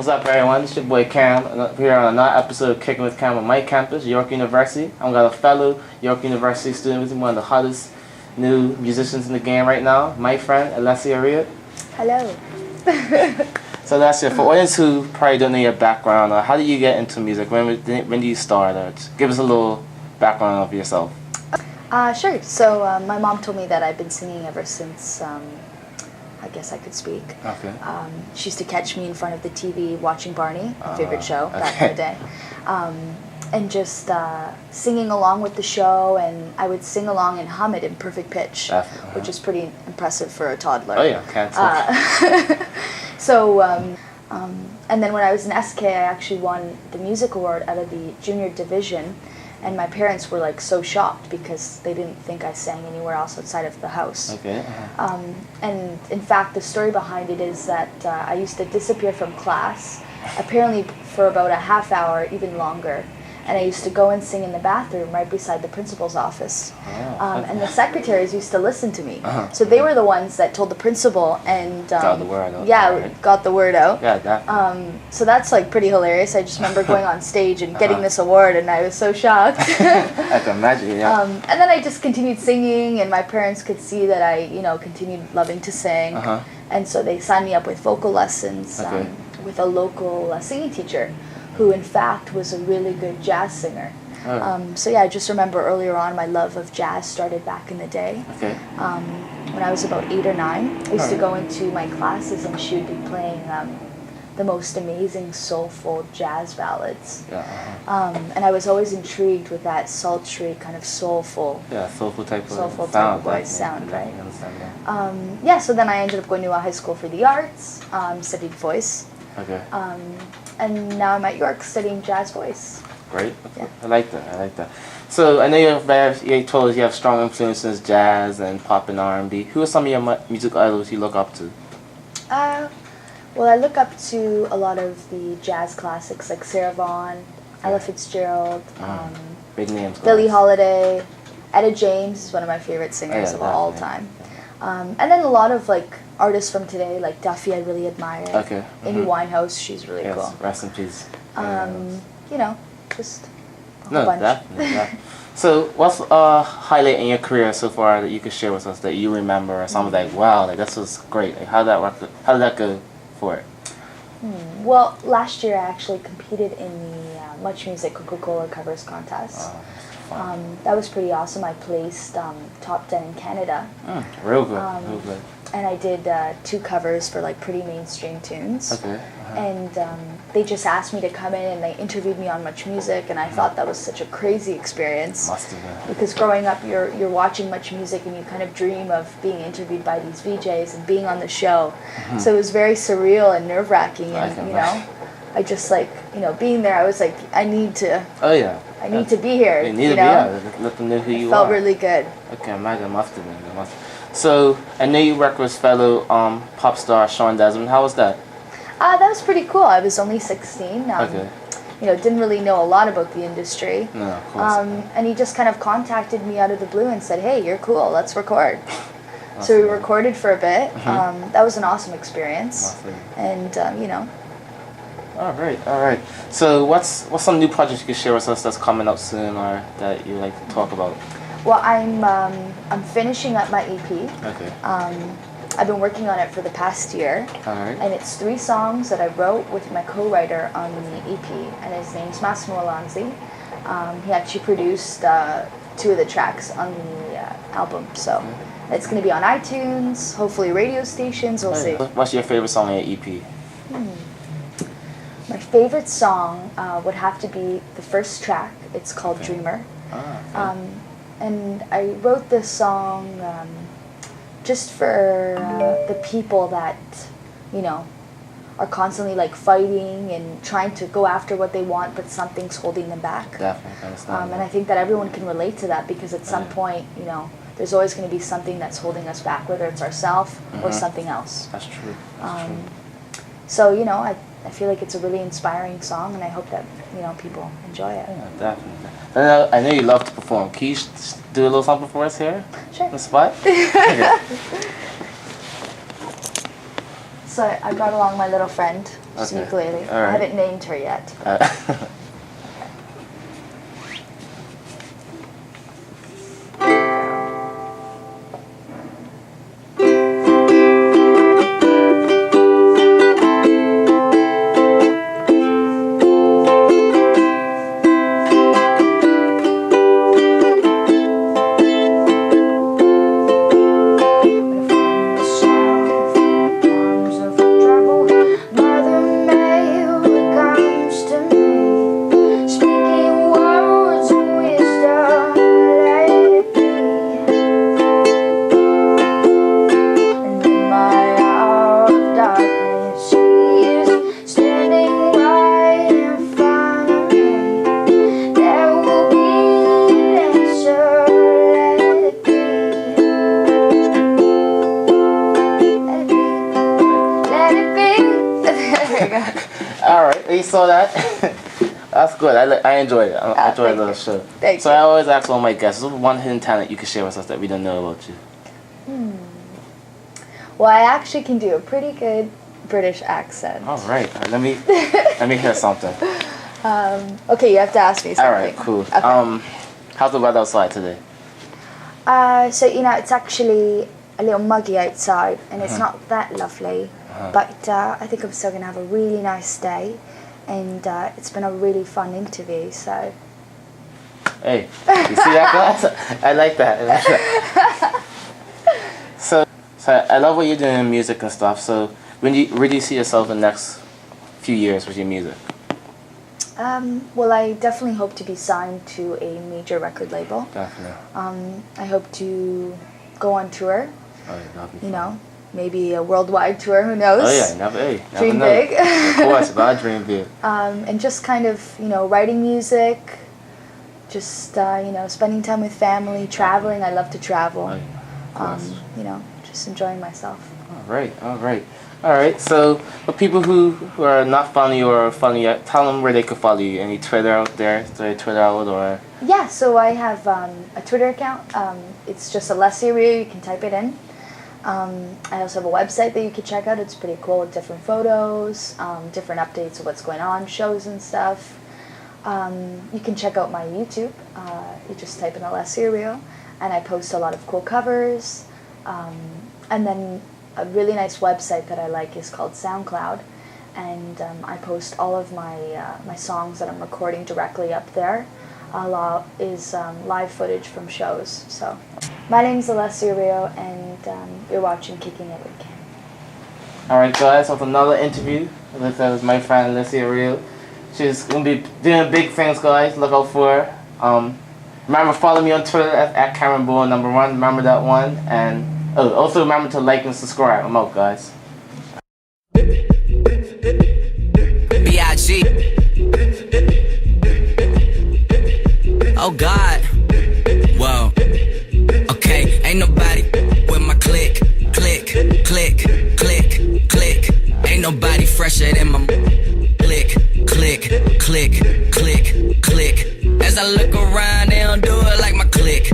What's up, everyone? It's your boy Cam. Here on another episode of Kicking with Cam on my campus, York University. I've got a fellow York University student with me, one of the hottest new musicians in the game right now, my friend Alessia Rio. Hello. So Alessia, for audience who probably don't know your background, how did you get into music? When do you start? Just give us a little background of yourself. Sure. So my mom told me that I've been singing ever since I guess I could speak. Okay. She used to catch me in front of the TV watching Barney, my favorite show back in the day, and just singing along with the show, and I would sing along and hum it in perfect pitch, which is pretty impressive for a toddler. Oh yeah, can't tell. So, and then when I was in SK, I actually won the music award out of the junior division. And my parents were like so shocked because they didn't think I sang anywhere else outside of the house. Okay. And in fact, the story behind it is that I used to disappear from class, apparently for about a half hour, even longer. And I used to go and sing in the bathroom right beside the principal's office. And the secretaries used to listen to me. So they were the ones that told the principal and got the word out. Yeah, Right? got the word out. Yeah, definitely. So that's like pretty hilarious. I just remember going on stage and getting this award, and I was so shocked. I can imagine. Yeah. And then I just continued singing, and my parents could see that I, continued loving to sing. And so they signed me up with vocal lessons with a local singing teacher, who in fact was a really good jazz singer. So yeah, I just remember earlier on my love of jazz started back in the day. Okay. When I was about 8 or 9, I used to go into my classes and she would be playing the most amazing soulful jazz ballads. Yeah. And I was always intrigued with that sultry kind of soulful. Yeah, soulful type soulful of sound. voice sound, right? I understand that. So then I ended up going to a high school for the arts, studied voice. Okay. And now I'm at York studying jazz voice. Great. Yeah. I like that. So I know you told us you have strong influences, jazz and pop and R&B. Who are some of your music idols you look up to? Well, I look up to a lot of the jazz classics like Sarah Vaughan, Ella Fitzgerald, big names. Billie Holiday, Etta James is one of my favorite singers of all time. And then a lot of like artists from today, like Duffy, I really admire. Okay. Amy Winehouse, she's really cool. Rest in peace. Just a whole No, bunch. definitely. So, what's a highlight in your career so far that you could share with us that you remember, or something like, wow, like this was great. Like, how did that work? How did that go for it? Well, last year I actually competed in the Much Music Coca-Cola Covers Contest. That was pretty awesome. I placed top 10 in Canada. Real good, real good. And I did 2 covers for like pretty mainstream tunes. Okay. And they just asked me to come in and they interviewed me on Much Music, and I thought that was such a crazy experience. Must have been. Because growing up, you're watching Much Music and you kind of dream of being interviewed by these VJs and being on the show. So it was very surreal and nerve-wracking, and I just like being there. I was like, I need to. Oh yeah. I need to be here. You need to be here. Let them know who you are. Felt really good. I can imagine. It must have been. So I know you worked with fellow pop star Sean Desmond. How was that? That was pretty cool. I was only 16. Okay. Didn't really know a lot about the industry. No, of course. And he just kind of contacted me out of the blue and said, "Hey, you're cool. Let's record." So we recorded for a bit. That was an awesome experience. And All right. So what's some new projects you can share with us that's coming up soon, or that you like to talk about? Well, I'm finishing up my EP. Okay. I've been working on it for the past year. All right. And it's 3 songs that I wrote with my co-writer on the EP, and his name's Massimo Alonzi. He actually produced 2 of the tracks on the album, so it's going to be on iTunes, hopefully radio stations, we'll see. What's your favorite song on your EP? My favorite song would have to be the first track. It's called Dreamer. And I wrote this song just for the people that, are constantly like fighting and trying to go after what they want, but something's holding them back. Definitely, I understand. And I think that everyone can relate to that, because at some point, there's always going to be something that's holding us back, whether it's ourselves or something else. That's true. So, I feel like it's a really inspiring song, and I hope that, people enjoy it. Yeah, definitely. I know you love to perform. Can you do a little something for us here? Sure. On the spot? So I brought along my little friend. just Okay. ukulele. All right. I haven't named her yet. Alright, you saw that? That's good. I enjoyed it. I enjoyed the show. Thank so you. I always ask all my guests, what's one hidden talent you can share with us that we don't know about you? Well, I actually can do a pretty good British accent. Alright, let me hear something. Okay, you have to ask me something. Alright, cool. Okay. How's the weather outside today? So, it's actually a little muggy outside, and it's not that lovely. But I think I'm still going to have a really nice day, and it's been a really fun interview, so... Hey, you see that, guys? I like that. So I love what you're doing in music and stuff, so where do you see yourself in the next few years with your music? Well, I definitely hope to be signed to a major record label. Definitely. I hope to go on tour, Oh, yeah, that'd be fun. maybe a worldwide tour, who knows? Oh yeah, never Dream know. big. Of course, gotta dream big. And just kind of, writing music, just, spending time with family, traveling. I love to travel. Oh, yeah, of course. Just enjoying myself. All right. So, for people who are not following you or following you yet, tell them where they could follow you. Any Twitter out there? Is there a Twitter out or? Yeah, so I have a Twitter account. It's just Alessia Rio. You can type it in. I also have a website that you can check out. It's pretty cool with different photos, different updates of what's going on, shows and stuff. You can check out my YouTube. You just type in Alessia Rio, and I post a lot of cool covers. And then a really nice website that I like is called SoundCloud, and I post all of my songs that I'm recording directly up there. A lot is live footage from shows. So, my name's Alessia Rio, and you're watching Kicking It with Cam. All right, guys. So, another interview with my friend Alessia Rio. She's gonna be doing big things, guys. Look out for her. Remember, follow me on Twitter at Cameron Bolden #1. Remember that one, and also remember to like and subscribe. I'm out, guys. B.I.G. Oh God. Whoa. Okay, ain't nobody with my click. Ain't nobody fresher than my click. As I look around, they don't do it like my click.